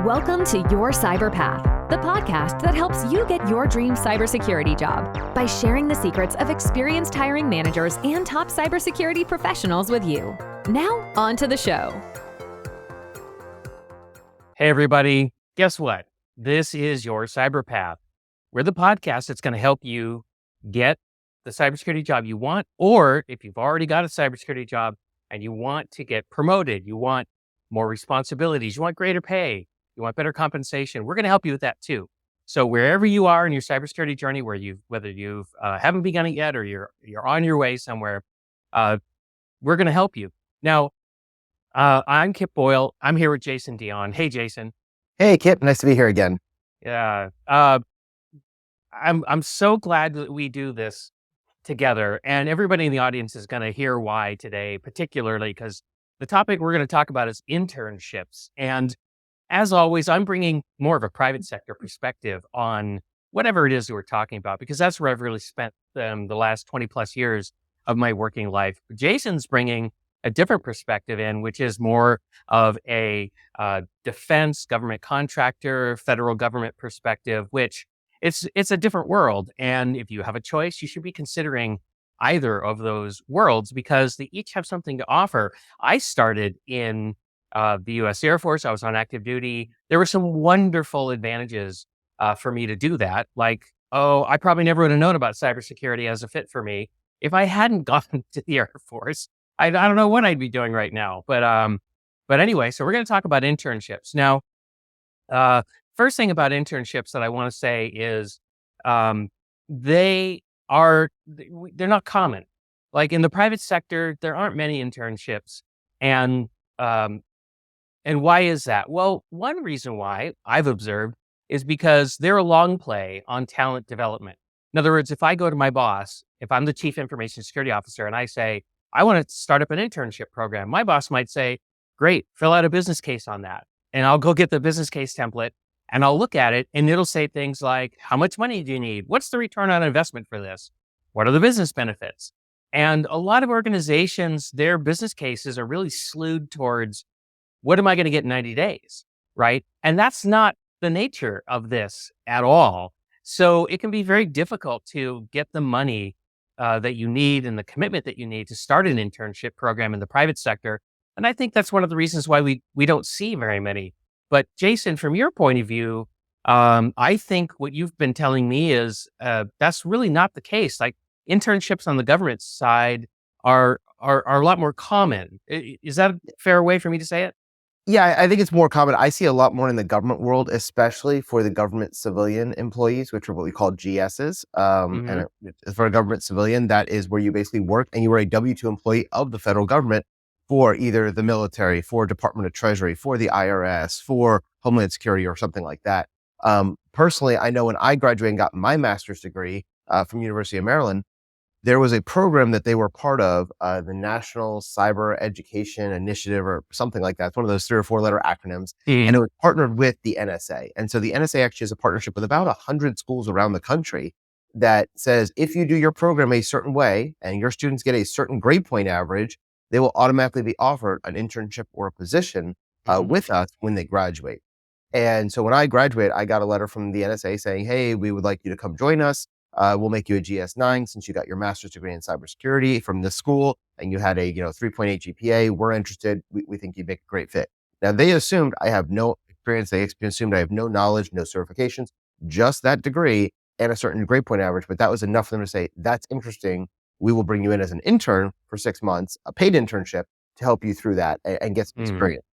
Welcome to Your Cyber Path, the podcast that helps you get your dream cybersecurity job by sharing the secrets of experienced hiring managers and top cybersecurity professionals with you. Now, on to the show. Hey, everybody. Guess what? This is Your Cyber Path. We're the podcast that's going to help you get the cybersecurity job you want, or if you've already got a cybersecurity job and you want to get promoted, you want more responsibilities, you want greater pay, you want better compensation, we're going to help you with that too. So wherever you are in your cybersecurity journey, whether you've haven't begun it yet or you're on your way somewhere, we're going to help you. Now, I'm Kip Boyle. I'm here with Jason Dion. Hey, Jason. Hey, Kip. Nice to be here again. Yeah. I'm so glad that we do this together, and everybody in the audience is going to hear why today, particularly because the topic we're going to talk about is internships. And as always, I'm bringing more of a private sector perspective on whatever it is that we're talking about, because that's where I've really spent the last 20 plus years of my working life. Jason's bringing a different perspective in, which is more of a defense, government contractor, federal government perspective, which it's a different world. And if you have a choice, you should be considering either of those worlds because they each have something to offer. I started in the U.S. Air Force. I was on active duty. There were some wonderful advantages for me to do that. Like, I probably never would have known about cybersecurity as a fit for me if I hadn't gone to the Air Force. I don't know what I'd be doing right now. But anyway, so we're going to talk about internships. Now, first thing about internships that I want to say is they're not common. Like in the private sector, there aren't many internships. And why is that? Well, one reason why I've observed is because they're a long play on talent development. In other words, if I go to my boss, if I'm the chief information security officer and I say, I want to start up an internship program, my boss might say, great, fill out a business case on that. And I'll go get the business case template and I'll look at it and it'll say things like, how much money do you need? What's the return on investment for this? What are the business benefits? And a lot of organizations, their business cases are really slewed towards, what am I going to get in 90 days, right? And that's not the nature of this at all. So it can be very difficult to get the money that you need and the commitment that you need to start an internship program in the private sector. And I think that's one of the reasons why we don't see very many. But Jason, from your point of view, I think what you've been telling me is that's really not the case. Like internships on the government side are a lot more common. Is that a fair way for me to say it? Yeah, I think it's more common. I see a lot more in the government world, especially for the government civilian employees, which are what we call GSs. And for a government civilian, that is where you basically work and you are a W-2 employee of the federal government for either the military, for Department of Treasury, for the IRS, for Homeland Security or something like that. Personally, I know when I graduated and got my master's degree from University of Maryland, there was a program that they were part of, the National Cyber Education Initiative or something like that. It's one of those 3 or 4 letter acronyms. And it was partnered with the NSA. And so the NSA actually has a partnership with about 100 schools around the country that says, if you do your program a certain way and your students get a certain grade point average, they will automatically be offered an internship or a position with us when they graduate. And so when I graduated, I got a letter from the NSA saying, hey, we would like you to come join us. We'll make you a GS9 since you got your master's degree in cybersecurity from this school and you had a 3.8 GPA. We're interested. We think you'd make a great fit. Now they assumed I have no experience. They assumed I have no knowledge, no certifications, just that degree and a certain grade point average. But that was enough for them to say, that's interesting. We will bring you in as an intern for 6 months, a paid internship to help you through that and get some experience.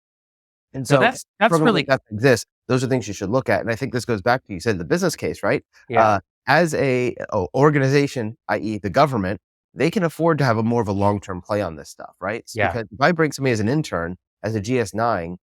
And so that's really that exists. Those are things you should look at. And I think this goes back to, you said the business case, right? Yeah. As a organization, i.e. the government, they can afford to have more of a long-term play on this stuff, right? Yeah. Because if I bring somebody as an intern, as a GS9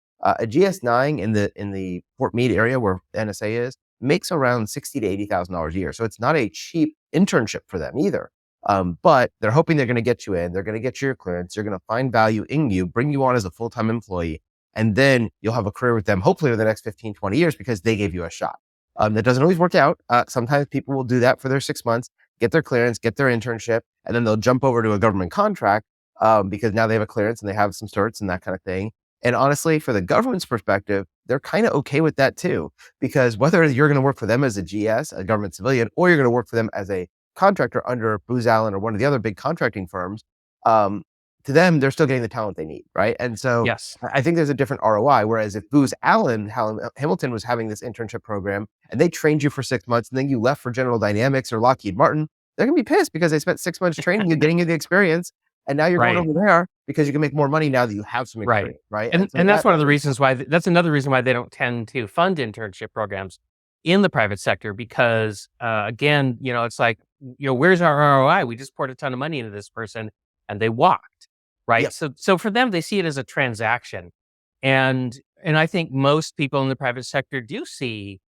in the Fort Meade area where NSA is, makes around $60,000 to $80,000 a year. So it's not a cheap internship for them either. But they're hoping they're going to get you in, they're going to get your clearance, they're going to find value in you, bring you on as a full-time employee, and then you'll have a career with them, hopefully over the next 15, 20 years because they gave you a shot. That doesn't always work out. Sometimes people will do that for their 6 months, get their clearance, get their internship, and then they'll jump over to a government contract because now they have a clearance and they have some certs and that kind of thing. And honestly, for the government's perspective, they're kind of okay with that too, because whether you're going to work for them as a GS, a government civilian, or you're going to work for them as a contractor under Booz Allen or one of the other big contracting firms, um, to them, they're still getting the talent they need, right? And so Yes. I think there's a different ROI. Whereas if Booz Allen Hamilton was having this internship program and they trained you for 6 months and then you left for General Dynamics or Lockheed Martin, they're gonna be pissed because they spent 6 months training you, getting you the experience, and now you're going Right. over there because you can make more money now that you have some Right. experience, right? And so that's one of the reasons why that's another reason why they don't tend to fund internship programs in the private sector because again, it's like, where's our ROI? We just poured a ton of money into this person and they walked, right? Yep. So for them, they see it as a transaction. And I think most people in the private sector do see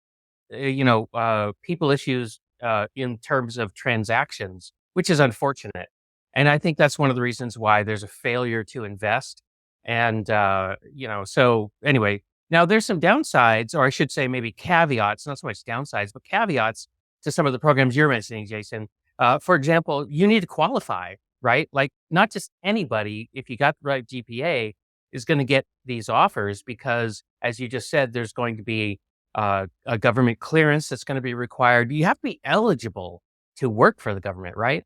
people issues in terms of transactions, which is unfortunate. And I think that's one of the reasons why there's a failure to invest. And, so anyway, now there's some downsides, or I should say maybe caveats, not so much downsides, but caveats to some of the programs you're mentioning, Jason. For example, you need to qualify, right? Like not just anybody, if you got the right GPA, is going to get these offers because, as you just said, there's going to be a government clearance that's going to be required. You have to be eligible to work for the government, right?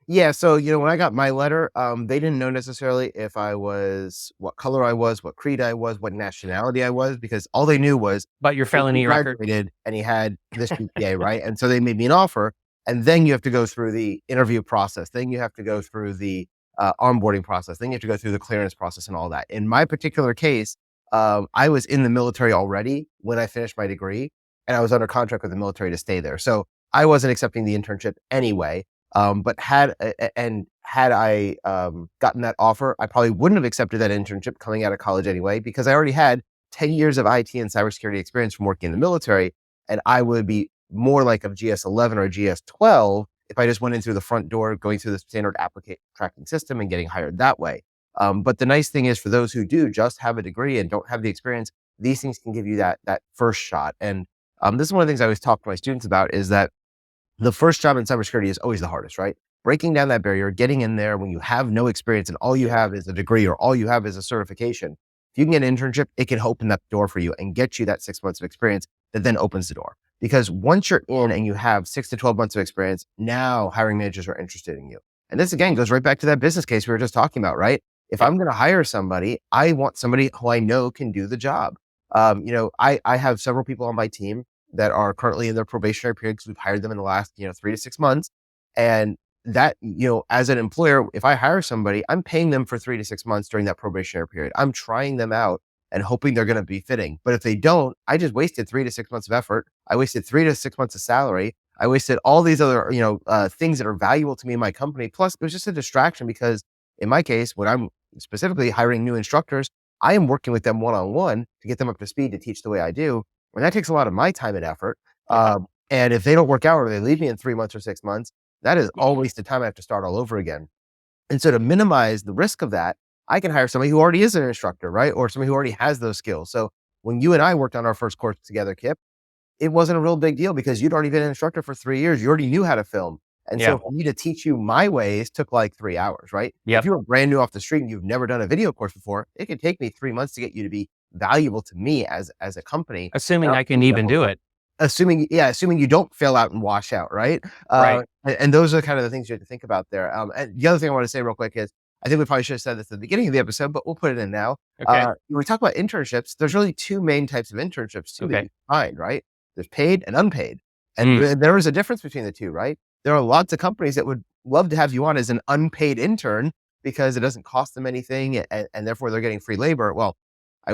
Yeah. So, when I got my letter, they didn't know necessarily if I was, what color I was, what creed I was, what nationality I was, because all they knew was But your he felony record. graduated and he had this GPA, right? And so they made me an offer. And then you have to go through the interview process. Then you have to go through the onboarding process. Then you have to go through the clearance process and all that. In my particular case, I was in the military already when I finished my degree, and I was under contract with the military to stay there. So I wasn't accepting the internship anyway. But had I gotten that offer, I probably wouldn't have accepted that internship coming out of college anyway, because I already had 10 years of IT and cybersecurity experience from working in the military, and I would be more like a GS-11 or a GS-12 if I just went in through the front door, going through the standard applicant tracking system and getting hired that way. But the nice thing is for those who do just have a degree and don't have the experience, these things can give you that first shot. And this is one of the things I always talk to my students about is that the first job in cybersecurity is always the hardest, right? Breaking down that barrier, getting in there when you have no experience and all you have is a degree or all you have is a certification. If you can get an internship, it can open that door for you and get you that 6 months of experience that then opens the door. Because once you're in and you have 6 to 12 months of experience, now hiring managers are interested in you. And this again goes right back to that business case we were just talking about, right? If I'm going to hire somebody, I want somebody who I know can do the job. I have several people on my team that are currently in their probationary period because we've hired them in the last, 3 to 6 months. And that, as an employer, if I hire somebody, I'm paying them for 3 to 6 months during that probationary period. I'm trying them out and hoping they're going to be fitting. But if they don't, I just wasted 3 to 6 months of effort. I wasted 3 to 6 months of salary. I wasted all these other, things that are valuable to me in my company. Plus, it was just a distraction because in my case, when I'm specifically hiring new instructors, I am working with them one-on-one to get them up to speed to teach the way I do. And that takes a lot of my time and effort. And if they don't work out or they leave me in 3 months or 6 months, that is all wasted time. I have to start all over again. And so to minimize the risk of that, I can hire somebody who already is an instructor, right? Or somebody who already has those skills. So when you and I worked on our first course together, Kip, it wasn't a real big deal because you'd already been an instructor for 3 years. You already knew how to film. And so for me to teach you my ways took like 3 hours, right? Yep. If you were brand new off the street and you've never done a video course before, it could take me 3 months to get you to be valuable to me as a company. Assuming I can even do it. Assuming you don't fail out and wash out, right? Right. And those are kind of the things you have to think about there. And the other thing I want to say real quick is, I think we probably should have said this at the beginning of the episode, but we'll put it in now. Okay. When we talk about internships, there's really 2 main types of internships too that you find, right? There's paid and unpaid. And there is a difference between the two, right? There are lots of companies that would love to have you on as an unpaid intern because it doesn't cost them anything and therefore they're getting free labor. Well,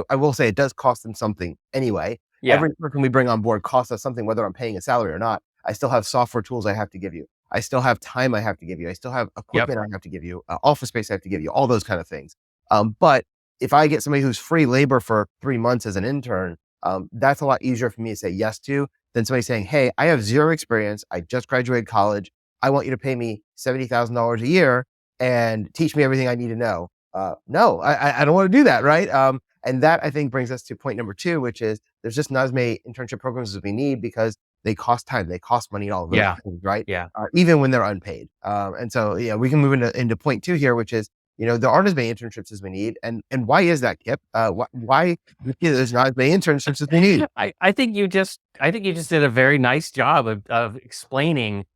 I will say it does cost them something anyway. Yeah. Every person we bring on board costs us something, whether I'm paying a salary or not. I still have software tools I have to give you. I still have time I have to give you. I still have equipment I have to give you, office space I have to give you, all those kind of things. But if I get somebody who's free labor for 3 months as an intern, that's a lot easier for me to say yes to than somebody saying, hey, I have 0 experience. I just graduated college. I want you to pay me $70,000 a year and teach me everything I need to know. No, I don't want to do that, right? And that I think brings us to point number 2, which is there's just not as many internship programs as we need because they cost time, they cost money, and all of those things, right? Yeah. Even when they're unpaid. And so, we can move into point 2 here, which is, there aren't as many internships as we need. And why is that, Kip? Why there's not as many internships as we need? I think you just did a very nice job of explaining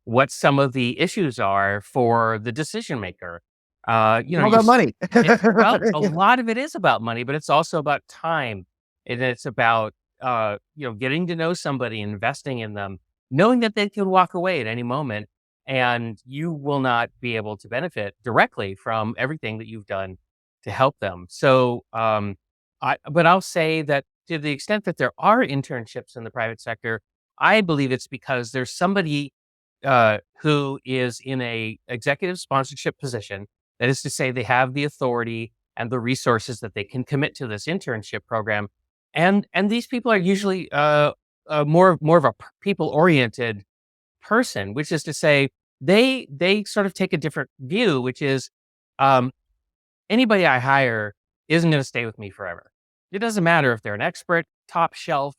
what some of the issues are for the decision maker. It's all about money. Well, a lot of it is about money, but it's also about time, and it's about getting to know somebody, investing in them, knowing that they could walk away at any moment, and you will not be able to benefit directly from everything that you've done to help them. So, but I'll say that to the extent that there are internships in the private sector, I believe it's because there's somebody who is in a executive sponsorship position. That is to say, they have the authority and the resources that they can commit to this internship program, and these people are usually more of a people oriented person, which is to say, they sort of take a different view, which is um, anybody I hire isn't going to stay with me forever. It doesn't matter if they're an expert, top shelf,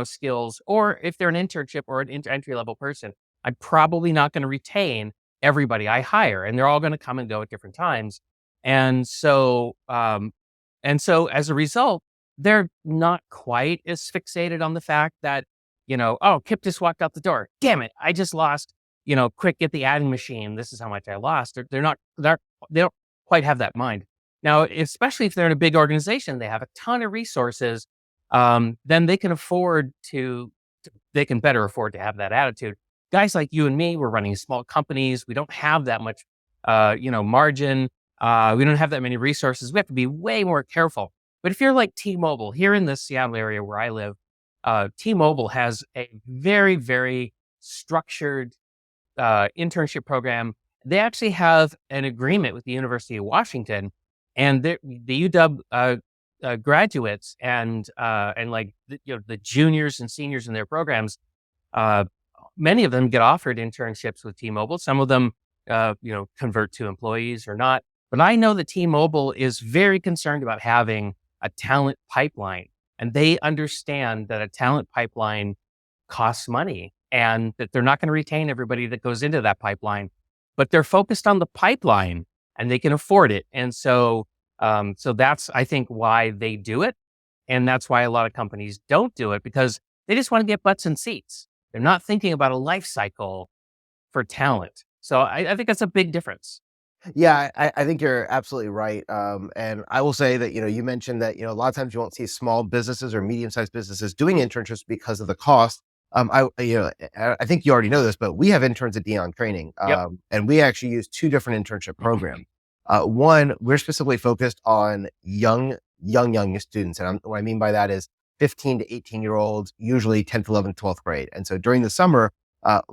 skills, or if they're an internship or an entry level person. I'm probably not going to retain everybody I hire, and they're all going to come and go at different times. And so, as a result, they're not quite as fixated on the fact that, oh, Kip just walked out the door. Damn it, I just lost. Quick, get the adding machine. This is how much I lost. They don't quite have that mind. Now, especially if they're in a big organization, they have a ton of resources. Then they can better afford to have that attitude. Guys like you and me, we're running small companies. We don't have that much, margin. We don't have that many resources. We have to be way more careful. But if you're like T-Mobile, here in the Seattle area where I live, T-Mobile has a very, very structured internship program. They actually have an agreement with the University of Washington, and the UW graduates and like the juniors and seniors in their programs. Many of them get offered internships with T-Mobile. Some of them, convert to employees or not. But I know that T-Mobile is very concerned about having a talent pipeline, and they understand that a talent pipeline costs money, and that they're not going to retain everybody that goes into that pipeline. But they're focused on the pipeline, and they can afford it. And so that's, I think, why they do it, and that's why a lot of companies don't do it, because they just want to get butts in seats. They're not thinking about a life cycle for talent. So I think that's a big difference. Yeah, I think you're absolutely right. And I will say that, you mentioned that, a lot of times you won't see small businesses or medium-sized businesses doing internships because of the cost. I think you already know this, but we have interns at Dion Training, Yep. and we actually use two different internship programs. One, we're specifically focused on young students. And what I mean by that is 15 to 18-year-olds, usually 10th, 11th, 12th grade. And so during the summer,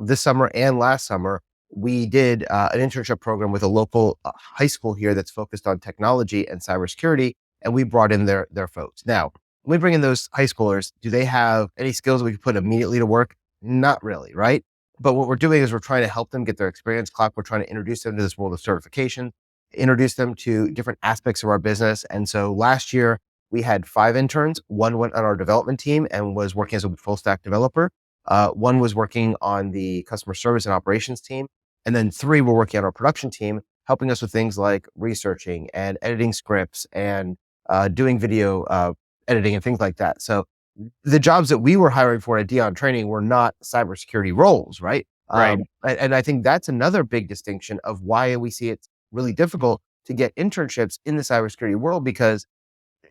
this summer and last summer, we did an internship program with a local high school here that's focused on technology and cybersecurity, and we brought in their folks. Now, when we bring in those high schoolers, do they have any skills we can put immediately to work? Not really, right? But what we're doing is we're trying to help them get their experience clock. We're trying to introduce them to this world of certification, introduce them to different aspects of our business. And so last year, we had 5 interns. One went on our development team and was working as a full stack developer. One was working on the customer service and operations team. And then 3 were working on our production team, helping us with things like researching and editing scripts and doing video editing and things like that. So the jobs that we were hiring for at Dion Training were not cybersecurity roles, right? Right. And I think that's another big distinction of why we see it's really difficult to get internships in the cybersecurity world, because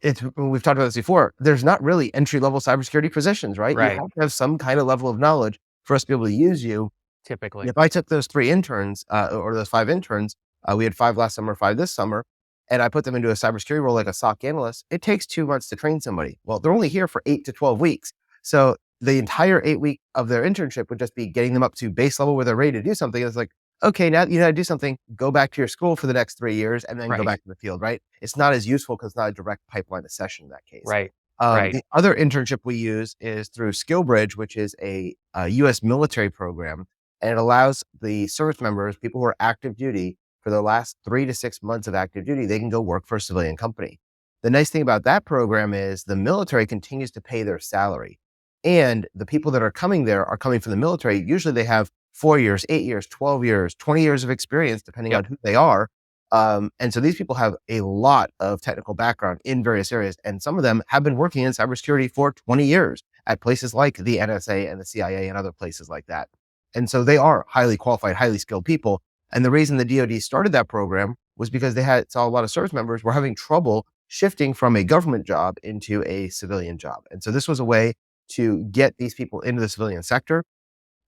we've talked about this before. There's not really entry-level cybersecurity positions, right? Right. You have to have some kind of level of knowledge for us to be able to use you. Typically. If I took those 3 interns, or those 5 interns, we had 5 last summer, 5 this summer, and I put them into a cybersecurity role like a SOC analyst, it takes 2 months to train somebody. Well, they're only here for 8 to 12 weeks. So the entire 8 week of their internship would just be getting them up to base level where they're ready to do something. It's like, okay, now you know how to do something, go back to your school for the next 3 years and then go Right. back to the field, right? It's not as useful because it's not a direct pipeline to session in that case. Right. Right. The other internship we use is through SkillBridge, which is a U.S. military program, and it allows the service members, people who are active duty, for the last 3 to 6 months of active duty, they can go work for a civilian company. The nice thing about that program is the military continues to pay their salary, and the people that are coming there are coming from the military. Usually they have 4 years, 8 years, 12 years, 20 years of experience, depending Yep. on who they are. And so these people have a lot of technical background in various areas, and some of them have been working in cybersecurity for 20 years at places like the NSA and the CIA and other places like that. And so they are highly qualified, highly skilled people. And the reason the DoD started that program was because saw a lot of service members were having trouble shifting from a government job into a civilian job. And so this was a way to get these people into the civilian sector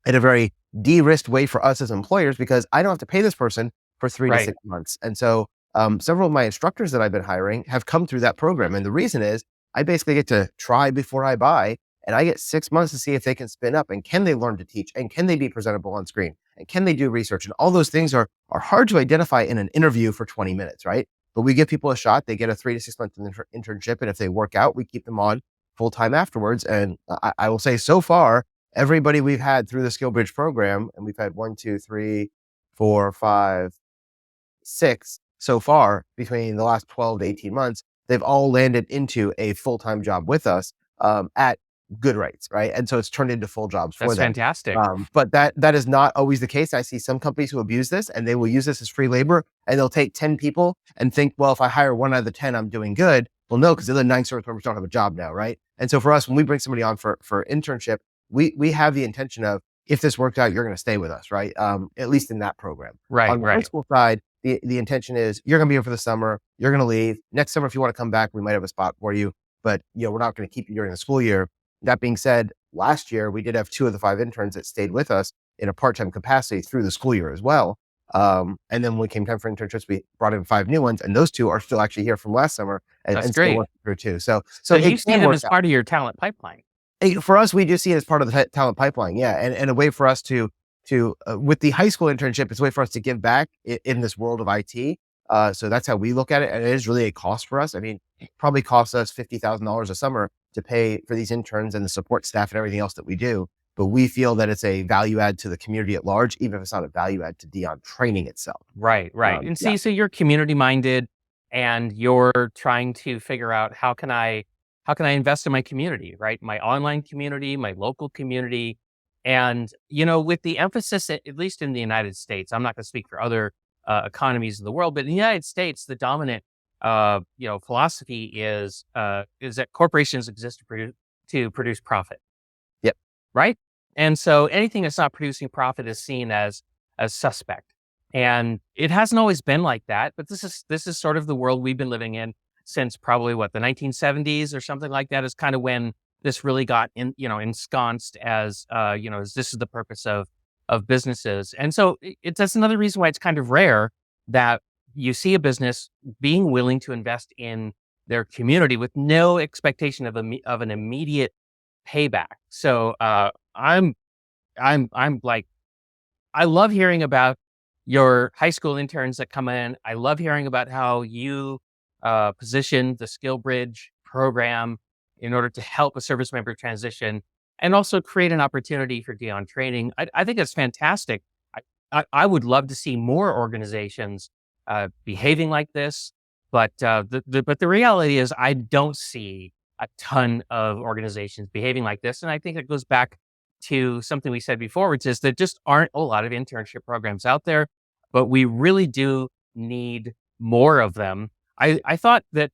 in a very de-risked way for us as employers, because I don't have to pay this person for 3 to 6 months. And so several of my instructors that I've been hiring have come through that program. And the reason is I basically get to try before I buy, and I get 6 months to see if they can spin up, and can they learn to teach, and can they be presentable on screen, and can they do research? And all those things are hard to identify in an interview for 20 minutes, right? But we give people a shot. They get a 3 to 6 month internship. And if they work out, we keep them on full time afterwards. And I will say, so far, everybody we've had through the SkillBridge program, and we've had 1, 2, 3, 4, 5, 6 so far between the last 12 to 18 months, they've all landed into a full-time job with us at good rates, right? And so it's turned into full jobs for them. That's fantastic. But that is not always the case. I see some companies who abuse this, and they will use this as free labor, and they'll take 10 people and think, well, if I hire 1 out of the 10, I'm doing good. Well, no, because the other 9 service members don't have a job now, right? And so for us, when we bring somebody on for internship, we have the intention of, if this worked out, you're going to stay with us, right? At least in that program. On the high school side, the intention is, you're going to be here for the summer, you're going to leave. Next summer, if you want to come back, we might have a spot for you, but we're not going to keep you during the school year. That being said, last year, we did have 2 of the 5 interns that stayed with us in a part-time capacity through the school year as well. And then when it came time for internships, we brought in 5 new ones, and those 2 are still actually here from last summer and still working through too. So you see them as part of your talent pipeline. For us, we do see it as part of the talent pipeline, yeah, and a way for us to with the high school internship, it's a way for us to give back in this world of IT. So that's how we look at it, and it is really a cost for us. I mean, it probably costs us $50,000 a summer to pay for these interns and the support staff and everything else that we do. But we feel that it's a value add to the community at large, even if it's not a value add to Dion Training itself. Right. And see, so you're community minded, and you're trying to figure out, how can I invest in my community, right? My online community, my local community. And, with the emphasis, at least in the United States, I'm not going to speak for other economies of the world, but in the United States, the dominant, philosophy is that corporations exist to produce profit. Yep. Right. And so anything that's not producing profit is seen as suspect. And it hasn't always been like that, but this is sort of the world we've been living in since probably the 1970s or something like that, is kind of when this really got ensconced as, as this is the purpose of businesses. And so that's another reason why it's kind of rare that you see a business being willing to invest in their community with no expectation of an immediate payback. So I'm like, I love hearing about your high school interns that come in. I love hearing about how you position the SkillBridge program in order to help a service member transition, and also create an opportunity for Dion Training. I think it's fantastic. I would love to see more organizations behaving like this, but the reality is, I don't see a ton of organizations behaving like this. And I think it goes back to something we said before, which is there just aren't a lot of internship programs out there, but we really do need more of them. I thought that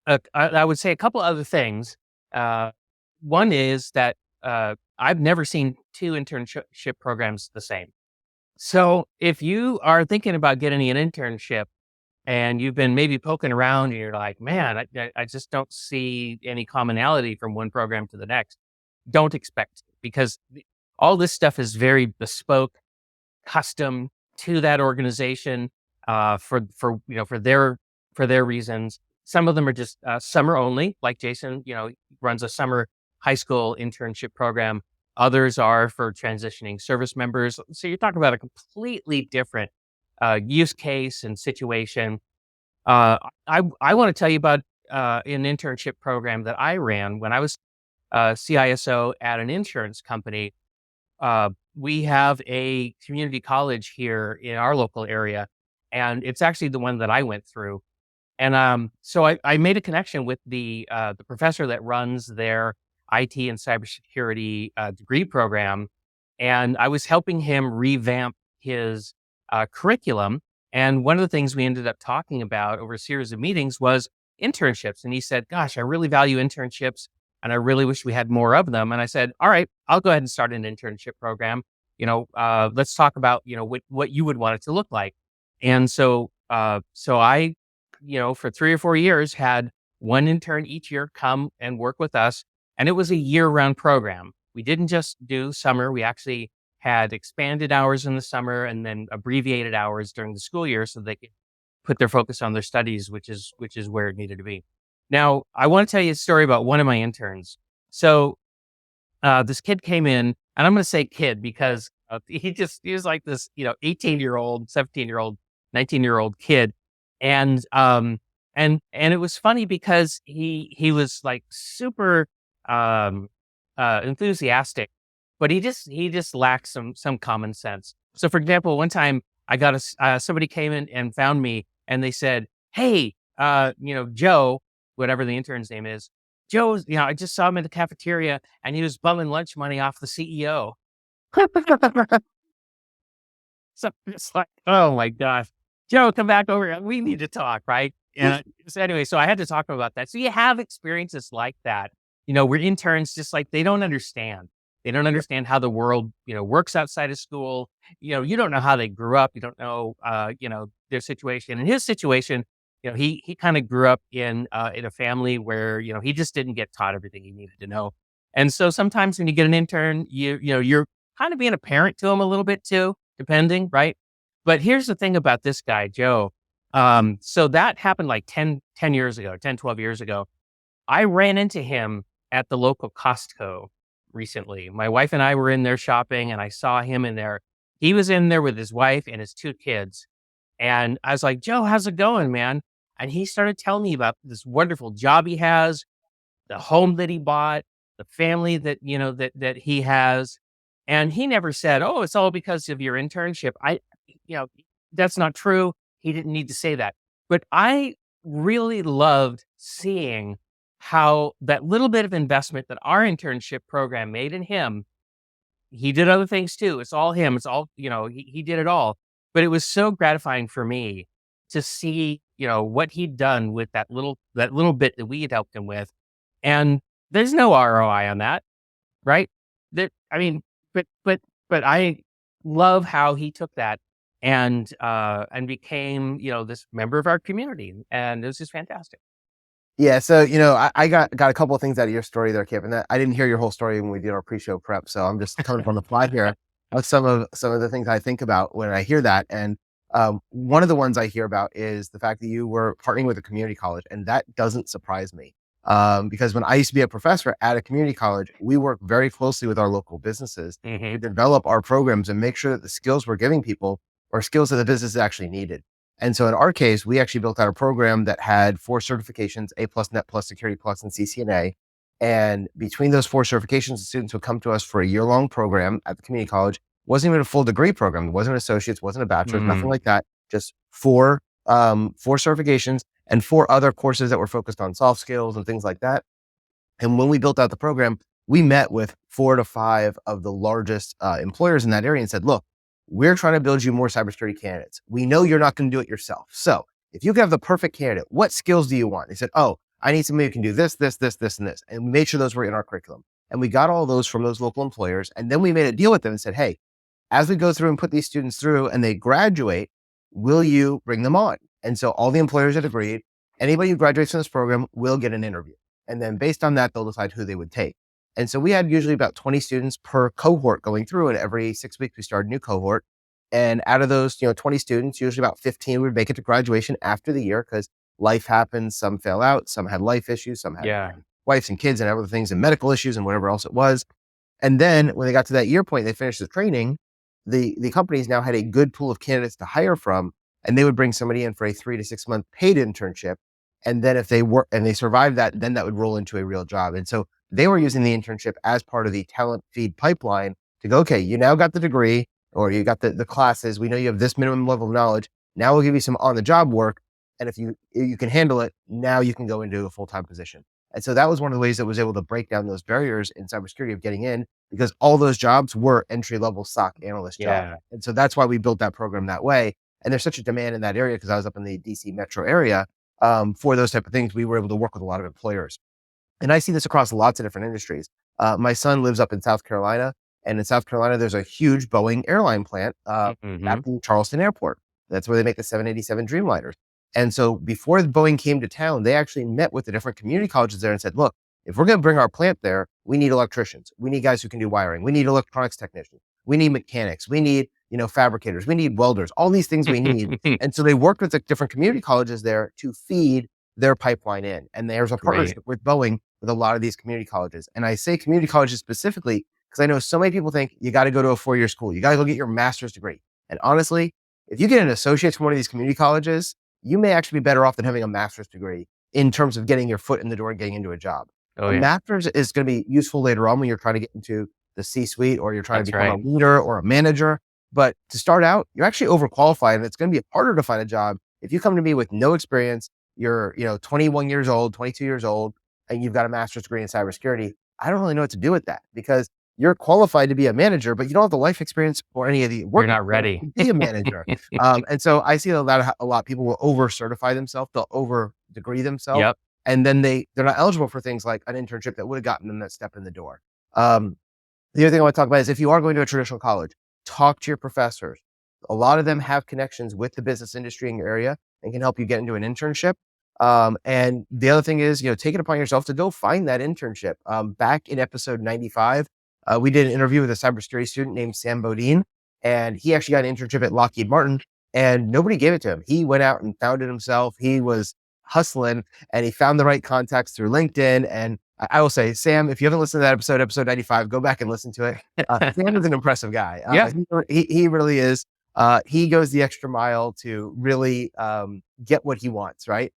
I would say a couple other things. One is that I've never seen 2 internship programs the same. So if you are thinking about getting an internship and you've been maybe poking around and you're like, man, I just don't see any commonality from one program to the next, don't expect it, because all this stuff is very bespoke, custom to that organization for their reasons. Some of them are just summer only, like Jason, runs a summer high school internship program. Others are for transitioning service members. So you're talking about a completely different use case and situation. I want to tell you about an internship program that I ran when I was CISO at an insurance company. We have a community college here in our local area, and it's actually the one that I went through. And so I made a connection with the professor that runs their IT and cybersecurity degree program, and I was helping him revamp his curriculum. And one of the things we ended up talking about over a series of meetings was internships. And he said, gosh, I really value internships and I really wish we had more of them. And I said, all right, I'll go ahead and start an internship program. Let's talk about, what you would want it to look like. And so I, for 3 or 4 years had one intern each year come and work with us. And it was a year-round program. We didn't just do summer. We actually had expanded hours in the summer and then abbreviated hours during the school year so they could put their focus on their studies, which is where it needed to be. Now, I want to tell you a story about one of my interns. So this kid came in, and I'm going to say kid because he was like this, 18-year-old, 17-year-old, 19-year-old kid. And it was funny because he was like super enthusiastic, but he just lacked some common sense. So, for example, one time I got somebody came in and found me, and they said, "Hey, Joe, whatever the intern's name is, Joe, I just saw him in the cafeteria, and he was bumming lunch money off the CEO." So it's like, oh my gosh, Joe, come back over. We need to talk, right? And so anyway, so I had to talk about that. So you have experiences like that. Where interns just like they don't understand. They don't understand how the world, works outside of school. You don't know how they grew up. You don't know, their situation. In his situation, he kind of grew up in a family where, he just didn't get taught everything he needed to know. And so sometimes when you get an intern, you're kind of being a parent to him a little bit too, depending, right? But here's the thing about this guy, Joe. So that happened like 10 years ago, 10, 12 years ago. I ran into him at the local Costco recently. My wife and I were in there shopping and I saw him in there. He was in there with his wife and his 2 kids. And I was like, Joe, how's it going, man? And he started telling me about this wonderful job he has, the home that he bought, the family that, that he has. And he never said, oh, it's all because of your internship. That's not true. He didn't need to say that. But I really loved seeing how that little bit of investment that our internship program made in him, he did other things too. It's all him. It's all, he did it all. But it was so gratifying for me to see, what he'd done with that little bit that we had helped him with. And there's no ROI on that, right? But I love how he took that and became, this member of our community. And it was just fantastic. Yeah, so I got a couple of things out of your story there, Kip, and that I didn't hear your whole story when we did our pre-show prep, so I'm just coming from the fly here of some of the things I think about when I hear that. And one of the ones I hear about is the fact that you were partnering with a community college, and that doesn't surprise me because when I used to be a professor at a community college, we work very closely with our local businesses to develop our programs and make sure that the skills we're giving people are skills that the business actually needed. And so in our case, we actually built out a program that had 4 certifications, A+, Net+, Security+, and CCNA. And between those 4 certifications, the students would come to us for a year-long program at the community college. It wasn't even a full degree program. It wasn't associates, wasn't a bachelor's, nothing like that. Just 4 certifications and 4 other courses that were focused on soft skills and things like that. And when we built out the program, we met with 4 to 5 of the largest employers in that area and said, look, we're trying to build you more cybersecurity candidates. We know you're not going to do it yourself. So if you have the perfect candidate, what skills do you want? They said, oh, I need somebody who can do this, this, this, this, and this. And we made sure those were in our curriculum. And we got all those from those local employers. And then we made a deal with them and said, hey, as we go through and put these students through and they graduate, will you bring them on? And so all the employers had agreed, anybody who graduates from this program will get an interview. And then based on that, they'll decide who they would take. And so we had usually about 20 students per cohort going through, and every 6 weeks we started a new cohort. And out of those, 20 students, usually about 15 would make it to graduation after the year because life happens. Some fell out, some had life issues, some had wives and kids and other things and medical issues and whatever else it was. And then when they got to that year point, they finished the training, the companies now had a good pool of candidates to hire from, and they would bring somebody in for a 3 to 6 month paid internship. And then if they work and they survived that, then that would roll into a real job. And so they were using the internship as part of the talent feed pipeline to go, okay, you now got the degree or you got the classes. We know you have this minimum level of knowledge. Now we'll give you some on the job work. And if you can handle it, now you can go into a full-time position. And so that was one of the ways that was able to break down those barriers in cybersecurity of getting in, because all those jobs were entry-level SOC analyst jobs. And so that's why we built that program that way. And there's such a demand in that area because I was up in the DC metro area for those type of things. We were able to work with a lot of employers. And I see this across lots of different industries. My son lives up in South Carolina, and in South Carolina, there's a huge Boeing airline plant at the Charleston Airport. That's where they make the 787 Dreamliners. And so before Boeing came to town, they actually met with the different community colleges there and said, look, if we're going to bring our plant there, we need electricians. We need guys who can do wiring. We need electronics technicians. We need mechanics. We need, fabricators. We need welders, all these things we need. And so they worked with the different community colleges there to feed their pipeline in. And there's a partnership with Boeing with a lot of these community colleges. And I say community colleges specifically because I know so many people think you got to go to a 4-year school. You got to go get your master's degree. And honestly, if you get an associate's from one of these community colleges, you may actually be better off than having a master's degree in terms of getting your foot in the door and getting into a job. A master's is going to be useful later on when you're trying to get into the C-suite or you're trying to become a leader or a manager. But to start out, you're actually overqualified, and it's going to be harder to find a job if you come to me with no experience. You're 21 years old, 22 years old, and you've got a master's degree in cybersecurity. I don't really know what to do with that because you're qualified to be a manager, but you don't have the life experience or any of the work. You're not ready to be a manager. And so I see a lot of people will over certify themselves, they'll over degree themselves, and then they're not eligible for things like an internship that would have gotten them that step in the door. The other thing I want to talk about is if you are going to a traditional college, talk to your professors. A lot of them have connections with the business industry in your area and can help you get into an internship. And the other thing is, take it upon yourself to go find that internship. Back in episode 95, we did an interview with a cybersecurity student named Sam Bodine, and he actually got an internship at Lockheed Martin, and nobody gave it to him. He went out and found it himself. He was hustling, and he found the right contacts through LinkedIn. And I will say, Sam, if you haven't listened to that episode 95, go back and listen to it. Sam is an impressive guy. He really is. He goes the extra mile to really get what he wants, right?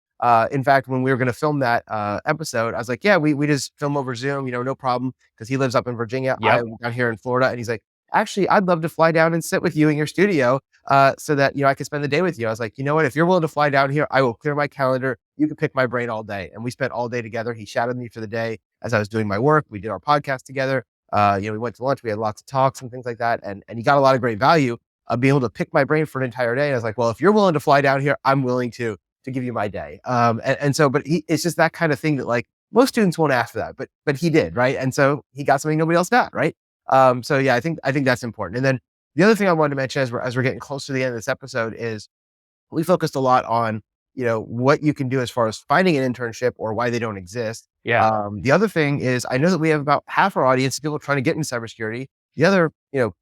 In fact, when we were going to film that episode, I was like, yeah, we just film over Zoom, no problem. Because he lives up in Virginia. I'm down here in Florida. And he's like, actually, I'd love to fly down and sit with you in your studio so that, I could spend the day with you. I was like, you know what? If you're willing to fly down here, I will clear my calendar. You can pick my brain all day. And we spent all day together. He shadowed me for the day as I was doing my work. We did our podcast together. We went to lunch. We had lots of talks and things like that. And he got a lot of great value of being able to pick my brain for an entire day. And I was like, well, if you're willing to fly down here, I'm willing to give you my day. But it's just that kind of thing that like most students won't ask for that, but he did, right? And so he got something nobody else got, right? I think that's important. And then the other thing I wanted to mention as we're getting close to the end of this episode is we focused a lot on, what you can do as far as finding an internship or why they don't exist. The other thing is I know that we have about half our audience people trying to get into cybersecurity. The other,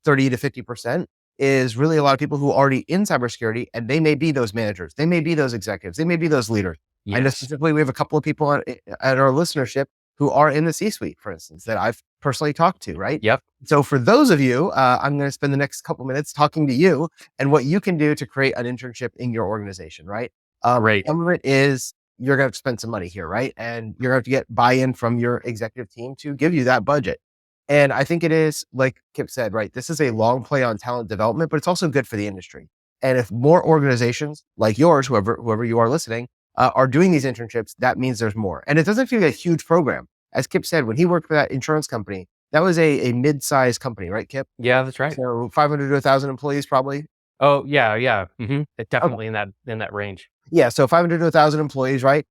30 to 50% is really a lot of people who are already in cybersecurity, and they may be those managers. They may be those executives. They may be those leaders. I know specifically we have a couple of people at our listenership who are in the C-suite, for instance, that I've personally talked to, right? So for those of you, I'm going to spend the next couple minutes talking to you and what you can do to create an internship in your organization, right? Some of it is you're going to have to spend some money here, right? And you're going to have to get buy-in from your executive team to give you that budget. And I think it is, like Kip said, right? This is a long play on talent development, but it's also good for the industry. And if more organizations like yours, whoever you are listening, are doing these internships, that means there's more. And it doesn't feel like a huge program. As Kip said, when he worked for that insurance company, that was a mid-sized company, right, Kip? Yeah, that's right. So 500 to 1,000 employees, probably. Oh, yeah. It's definitely in that range. Yeah, so 500 to 1,000 employees, right?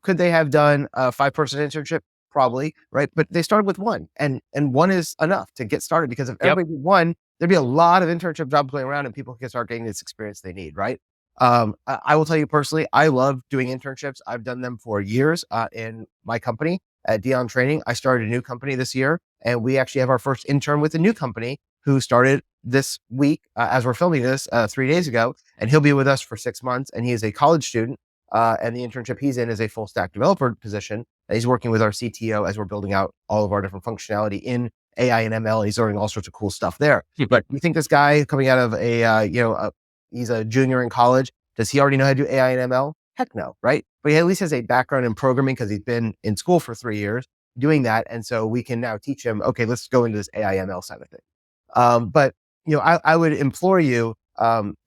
Could they have done a 5-person internship? Probably, right? But they started with one, and one is enough to get started, because if everybody did one, there'd be a lot of internship jobs going around and people can start getting this experience they need, right? I will tell you personally, I love doing internships. I've done them for years in my company at Dion Training. I started a new company this year, and we actually have our first intern with a new company who started this week as we're filming this 3 days ago, and he'll be with us for 6 months. And he is a college student, and the internship he's in is a full stack developer position. And he's working with our CTO as we're building out all of our different functionality in AI and ML. He's learning all sorts of cool stuff there. But you think this guy coming out of he's a junior in college, does he already know how to do AI and ML? Heck no, right? But he at least has a background in programming because he's been in school for 3 years doing that. And so we can now teach him, okay, let's go into this AI ML side of things. But I would implore you,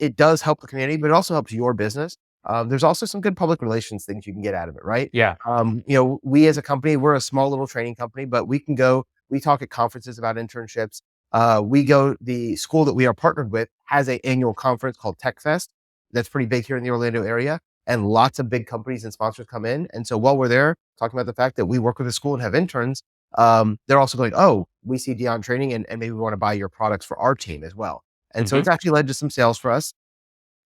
it does help the community, but it also helps your business. There's also some good public relations things you can get out of it, right? Yeah. We as a company, we're a small little training company, but we talk at conferences about internships. The school that we are partnered with has an annual conference called Tech Fest. that's pretty big here in the Orlando area. And lots of big companies and sponsors come in. And so while we're there talking about the fact that we work with a school and have interns, they're also going, oh, we see Dion Training and maybe we want to buy your products for our team as well. And so it's actually led to some sales for us.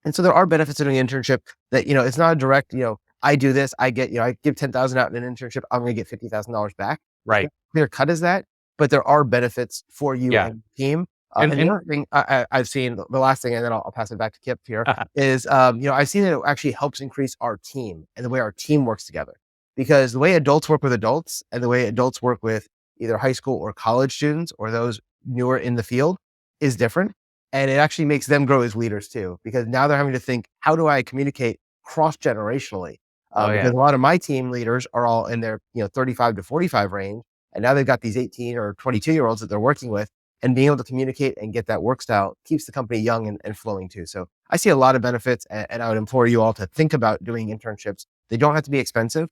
And so there are benefits of doing an internship that, it's not a direct, I do this, I get, I give 10,000 out in an internship, I'm going to get $50,000 back. Right. Clear cut as that, but there are benefits for you and the team. And the other thing I've seen, the last thing, and then I'll pass it back to Kip here, is, I've seen that it actually helps increase our team and the way our team works together. Because the way adults work with adults and the way adults work with either high school or college students or those newer in the field is different. And it actually makes them grow as leaders too, because now they're having to think, how do I communicate cross-generationally? Because a lot of my team leaders are all in their 35 to 45 range. And now they've got these 18 or 22-year-olds that they're working with, and being able to communicate and get that work style keeps the company young and flowing too. So I see a lot of benefits, and I would implore you all to think about doing internships. They don't have to be expensive.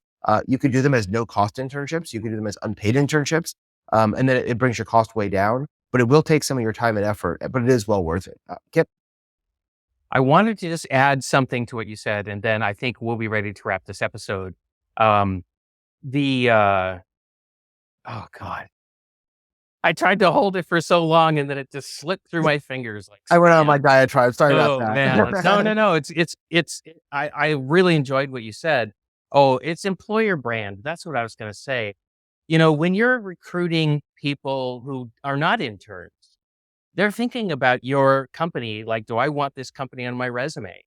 You could do them as no cost internships. You could do them as unpaid internships. And then it brings your cost way down, but it will take some of your time and effort, but it is well worth it. Kip? I wanted to just add something to what you said, and then I think we'll be ready to wrap this episode. Oh God. I tried to hold it for so long and then it just slipped through my fingers. Like I went on my diatribe. Sorry about that. Man. No. I really enjoyed what you said. Oh, it's employer brand. That's what I was going to say. When you're recruiting people who are not interns, they're thinking about your company. Like, do I want this company on my resume?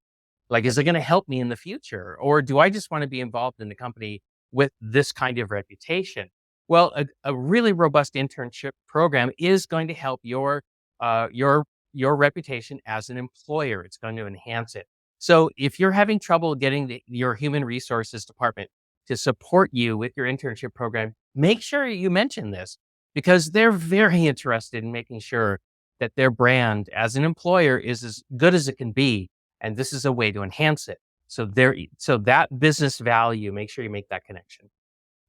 Like, is it going to help me in the future? Or do I just want to be involved in the company with this kind of reputation? Well, a really robust internship program is going to help your reputation as an employer. It's going to enhance it. So if you're having trouble getting your human resources department to support you with your internship program, make sure you mention this, because they're very interested in making sure that their brand as an employer is as good as it can be. And this is a way to enhance it. So that business value, make sure you make that connection.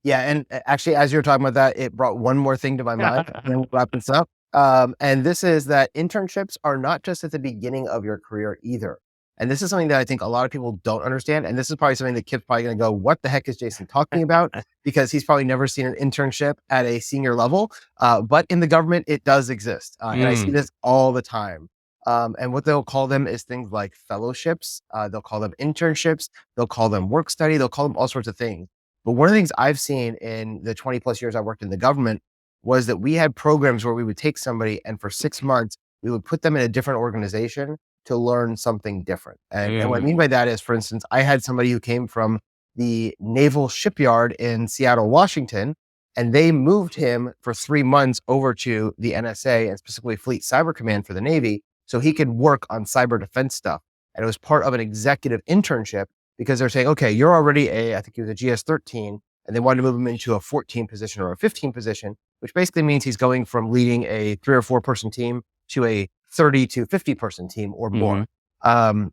Yeah. And actually, as you were talking about that, it brought one more thing to my mind, and then we'll wrap this up. And this is that internships are not just at the beginning of your career either. And this is something that I think a lot of people don't understand. And this is probably something that Kip's probably going to go, what the heck is Jason talking about? Because he's probably never seen an internship at a senior level. But in the government, it does exist. And I see this all the time. And what they'll call them is things like fellowships. They'll call them internships. They'll call them work study. They'll call them all sorts of things. But one of the things I've seen in the 20 plus years I worked in the government was that we had programs where we would take somebody and for 6 months, we would put them in a different organization to learn something different. And what I mean by that is, for instance, I had somebody who came from the Naval Shipyard in Seattle, Washington, and they moved him for 3 months over to the NSA and specifically Fleet Cyber Command for the Navy, so he could work on cyber defense stuff. And it was part of an executive internship, because they're saying, okay, you're already I think he was a GS-13, and they wanted to move him into a 14 position or a 15 position, which basically means he's going from leading a 3 or 4 person team to a 30 to 50 person team or more. And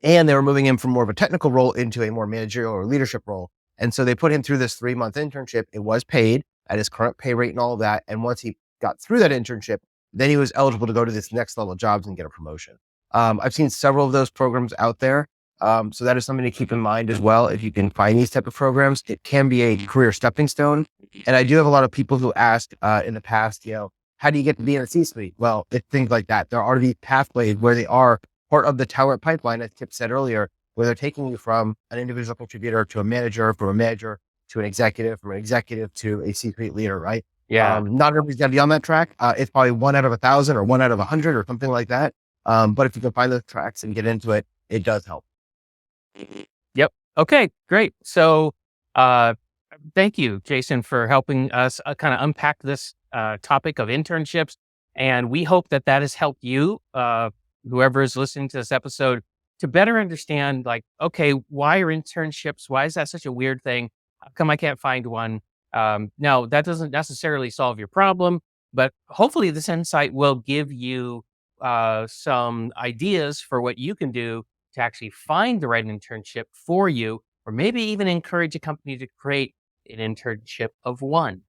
they were moving him from more of a technical role into a more managerial or leadership role. And so they put him through this 3-month internship. It was paid at his current pay rate and all of that. And once he got through that internship, then he was eligible to go to this next level jobs and get a promotion. I've seen several of those programs out there. So that is something to keep in mind as well. If you can find these type of programs, it can be a career stepping stone. And I do have a lot of people who ask in the past, how do you get to be in a C-suite? Well, it's things like that. There are these pathways where they are part of the talent pipeline, as Kip said earlier, where they're taking you from an individual contributor to a manager, from a manager to an executive, from an executive to a C-suite leader, right? Yeah. Not everybody's going to be on that track. It's probably 1 out of 1,000 or 1 out of 100 or something like that. But if you can find those tracks and get into it, it does help. Yep. Okay, great. So, thank you, Jason, for helping us kind of unpack this topic of internships. And we hope that has helped you, whoever is listening to this episode, to better understand, like, okay, why are internships? Why is that such a weird thing? How come I can't find one? Now, that doesn't necessarily solve your problem, but hopefully this insight will give you some ideas for what you can do to actually find the right internship for you, or maybe even encourage a company to create an internship of one.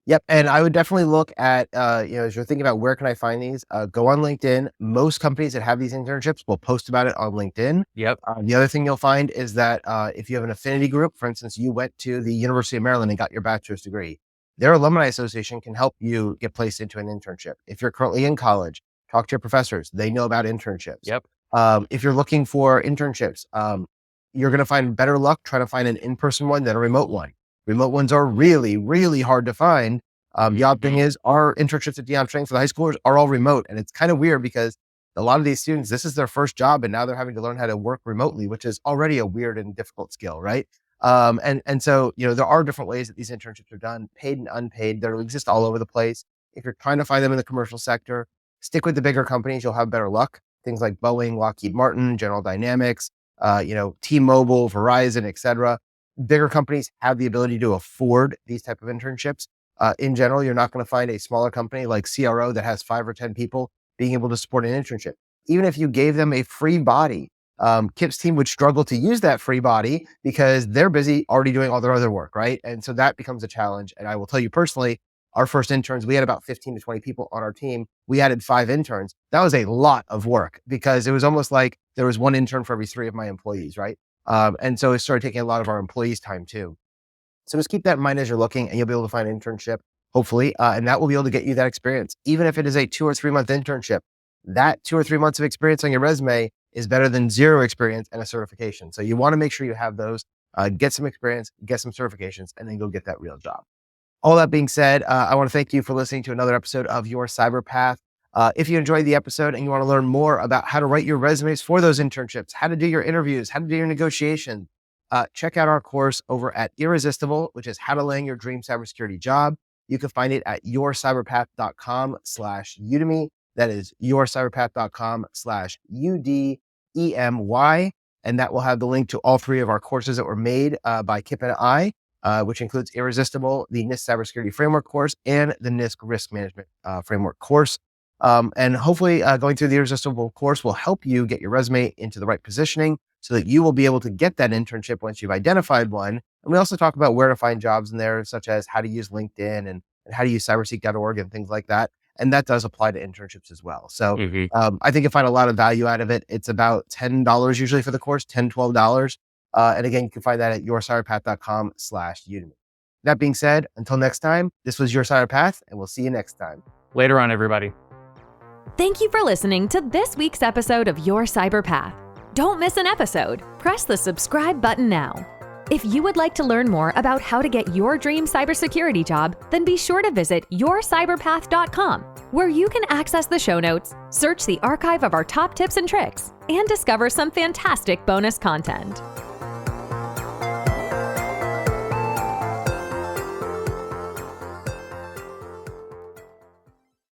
Yep. And I would definitely look at, as you're thinking about where can I find these, go on LinkedIn. Most companies that have these internships will post about it on LinkedIn. Yep. The other thing you'll find is that if you have an affinity group, for instance, you went to the University of Maryland and got your bachelor's degree, their alumni association can help you get placed into an internship. If you're currently in college, talk to your professors. They know about internships. Yep. If you're looking for internships, you're going to find better luck trying to find an in-person one than a remote one. Remote ones are really, really hard to find. The odd thing is our internships at Dion Trainings for the high schoolers are all remote. And it's kind of weird because a lot of these students, this is their first job and now they're having to learn how to work remotely, which is already a weird and difficult skill, right? So, there are different ways that these internships are done, paid and unpaid. They exist all over the place. If you're trying to find them in the commercial sector, stick with the bigger companies. You'll have better luck. Things like Boeing, Lockheed Martin, General Dynamics, T-Mobile, Verizon, et cetera. Bigger companies have the ability to afford these type of internships. In general, you're not going to find a smaller company like CRO that has 5 or 10 people being able to support an internship. Even if you gave them a free body, Kip's team would struggle to use that free body because they're busy already doing all their other work, right? And so that becomes a challenge. And I will tell you personally, our first interns, we had about 15 to 20 people on our team. We added 5 interns. That was a lot of work because it was almost like there was 1 intern for every 3 of my employees, right? And so it started taking a lot of our employees' time too. So just keep that in mind as you're looking and you'll be able to find an internship, hopefully, and that will be able to get you that experience. Even if it is a 2 or 3 month internship, that 2 or 3 months of experience on your resume is better than 0 experience and a certification. So you want to make sure you have those, get some experience, get some certifications, and then go get that real job. All that being said, I want to thank you for listening to another episode of Your Cyber Path. If you enjoyed the episode and you want to learn more about how to write your resumes for those internships, how to do your interviews, how to do your negotiations, check out our course over at Irresistible, which is how to land your dream cybersecurity job. You can find it at yourcyberpath.com/Udemy. That is yourcyberpath.com/UDEMY. And that will have the link to all 3 of our courses that were made by Kip and I, which includes Irresistible, the NIST Cybersecurity Framework course, and the NIST Risk Management Framework course. And hopefully going through the Irresistible course will help you get your resume into the right positioning so that you will be able to get that internship once you've identified one. And we also talk about where to find jobs in there, such as how to use LinkedIn and how to use cyberseek.org and things like that. And that does apply to internships as well. So I think you'll find a lot of value out of it. It's about $10 usually for the course, $10, $12. And again, you can find that at yourcyberpath.com/Udemy. That being said, until next time, this was Your Cyber Path, and we'll see you next time. Later on, everybody. Thank you for listening to this week's episode of Your Cyber Path. Don't miss an episode. Press the subscribe button now. If you would like to learn more about how to get your dream cybersecurity job, then be sure to visit yourcyberpath.com, where you can access the show notes, search the archive of our top tips and tricks, and discover some fantastic bonus content.